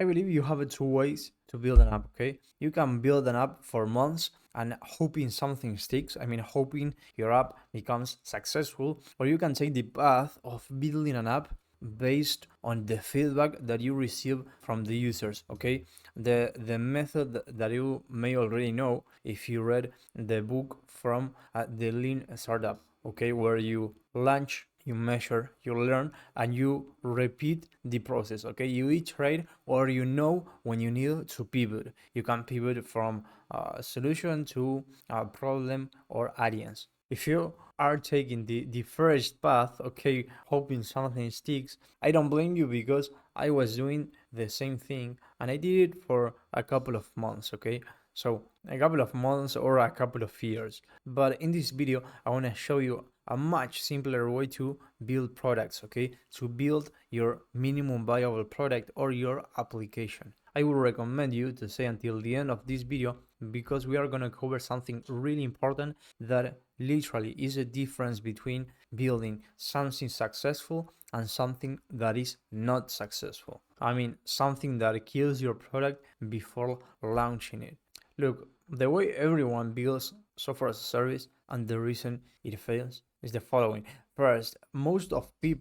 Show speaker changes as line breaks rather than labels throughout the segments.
I believe you have two ways to build an app, okay? You can build an app for months and hoping something sticks. I mean, hoping your app becomes successful, or you can take the path of building an app based on the feedback that you receive from the users, okay? The method that you may already know if you read the book from the Lean Startup, okay, where you launch, you measure, you learn, and you repeat the process, okay? You iterate, or you know when you need to pivot. You can pivot from a solution to a problem or audience. If you are taking the first path, okay, hoping something sticks, I don't blame you, because I was doing the same thing and I did it for a couple of months, okay? So a couple of months or a couple of years. But in this video, I want to show you a much simpler way to build products, okay? To build your minimum viable product or your application. I would recommend you to stay until the end of this video, because we are going to cover something really important that literally is a difference between building something successful and something that is not successful. I mean, something that kills your product before launching it. Look, the way everyone builds software as a service and the reason it fails is the following. First, most of the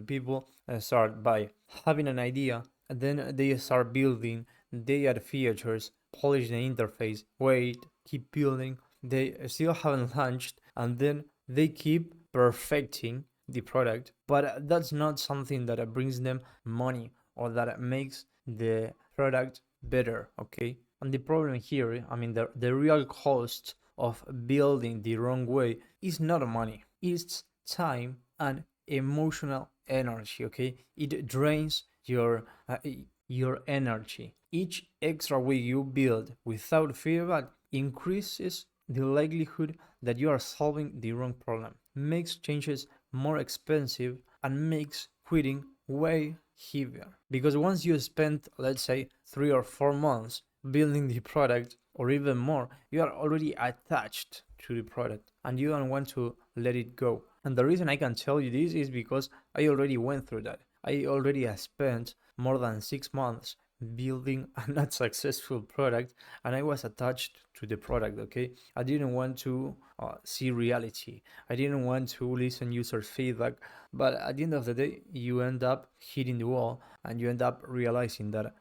people start by having an idea, and then they start building, they add features, polish the interface, wait, keep building, they still haven't launched, and then they keep perfecting the product. But that's not something that brings them money or that makes the product better, okay? And the problem here, I mean, the real cost of building the wrong way is not money, it's time and emotional energy, okay? It drains your energy. Each extra week you build without feedback increases the likelihood that you are solving the wrong problem, makes changes more expensive, and makes quitting way heavier. Because once you spend, let's say, 3 or 4 months building the product, or even more, you are already attached to the product and you don't want to let it go. And the reason I can tell you this is because I already went through that. I already spent more than 6 months building a not successful product, and I was attached to the product, okay? I didn't want to see reality. I didn't want to listen user feedback. But at the end of the day, you end up hitting the wall and you end up realizing that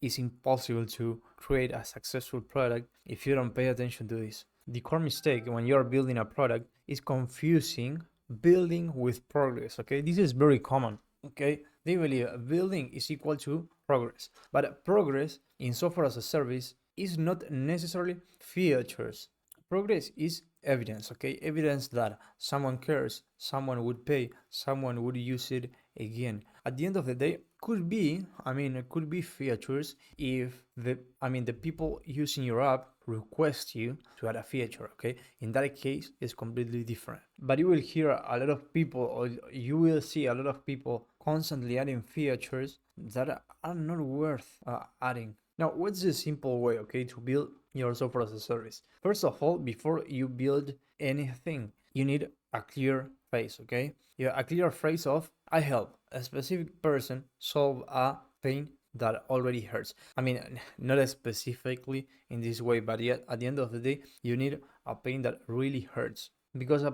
it's impossible to create a successful product if you don't pay attention to this. The core mistake when you're building a product is confusing building with progress, okay? This is very common, okay? They believe building is equal to progress, but progress in software as a service is not necessarily features. Progress is evidence, okay? Evidence that someone cares, someone would pay, someone would use it again. At the end of the day, it could be features if the people using your app request you to add a feature, okay? In that case, it's completely different. But you will hear a lot of people, or you will see a lot of people constantly adding features that are not worth adding. Now, what's the simple way, okay, to build your software as a service? First of all, before you build anything, you need a clear phrase, okay? Yeah, a clear phrase of I help a specific person solve a pain that already hurts. I mean, not specifically in this way, but yet at the end of the day, you need a pain that really hurts. Because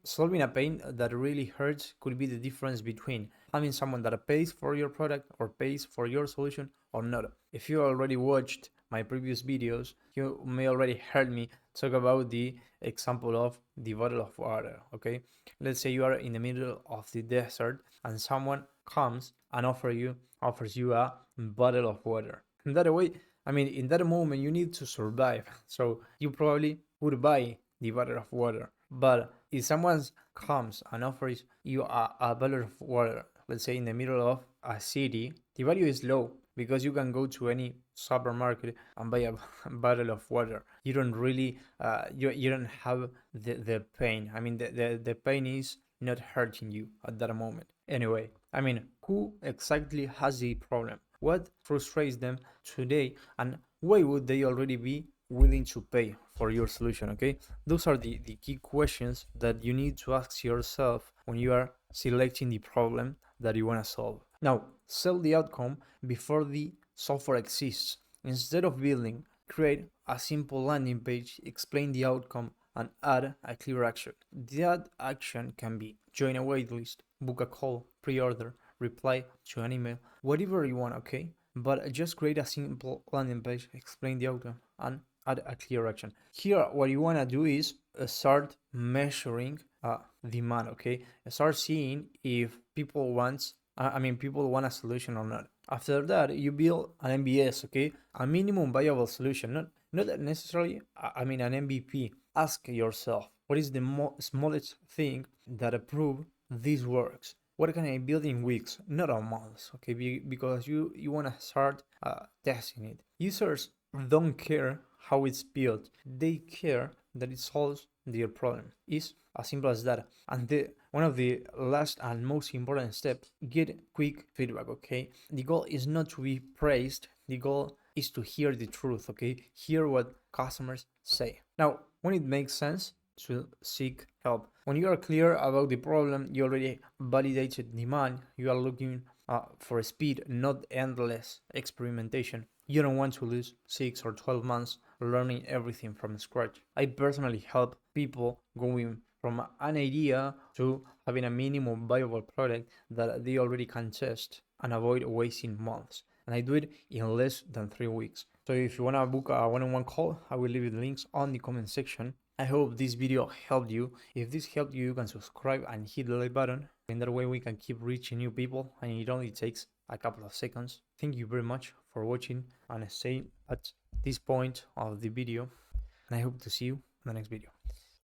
solving a pain that really hurts could be the difference between having someone that pays for your product or pays for your solution or not. If you already watched my previous videos, you may already heard me talk about the example of the bottle of water, okay? Let's say you are in the middle of the desert and someone comes and offers you a bottle of water. In that way, in that moment you need to survive. So you probably would buy the bottle of water. But if someone comes and offers you a bottle of water, let's say in the middle of a city, the value is low because you can go to any supermarket and buy a bottle of water. You don't really, you don't have the pain. The pain is not hurting you at that moment. Anyway, who exactly has the problem? What frustrates them today, and why would they already be willing to pay for your solution? Okay, those are the key questions that you need to ask yourself when you are selecting the problem that you want to solve. Now, sell the outcome before the software exists. Instead of building, create a simple landing page, explain the outcome, and add a clear action. That action can be join a waitlist, book a call, pre-order, reply to an email, whatever you want, okay? But just create a simple landing page, explain the outcome, and add a clear action. Here, what you want to do is start measuring demand, okay? Start seeing if people want a solution or not. After that, you build an MVS, okay? A minimum viable solution, not necessarily, an MVP. Ask yourself, what is the smallest thing that prove this works? What can I build in weeks, not on months, okay? Because you want to start testing it. Users don't care how it's built. They care that it solves their problem. It's as simple as that. And one of the last and most important steps, get quick feedback, okay? The goal is not to be praised. The goal is to hear the truth, okay? Hear what customers say. Now, when it makes sense, to seek help. When you are clear about the problem, you already validated demand, you are looking for speed, not endless experimentation. You don't want to lose 6 or 12 months learning everything from scratch. I personally help people going from an idea to having a minimum viable product that they already can test and avoid wasting months. And I do it in less than 3 weeks. So if you want to book a one-on-one call, I will leave you the links on the comment section. I hope this video helped you. If this helped you, you can subscribe and hit the like button. In that way, we can keep reaching new people, and it only takes a couple of seconds. Thank you very much for watching and staying at this point of the video, and I hope to see you in the next video.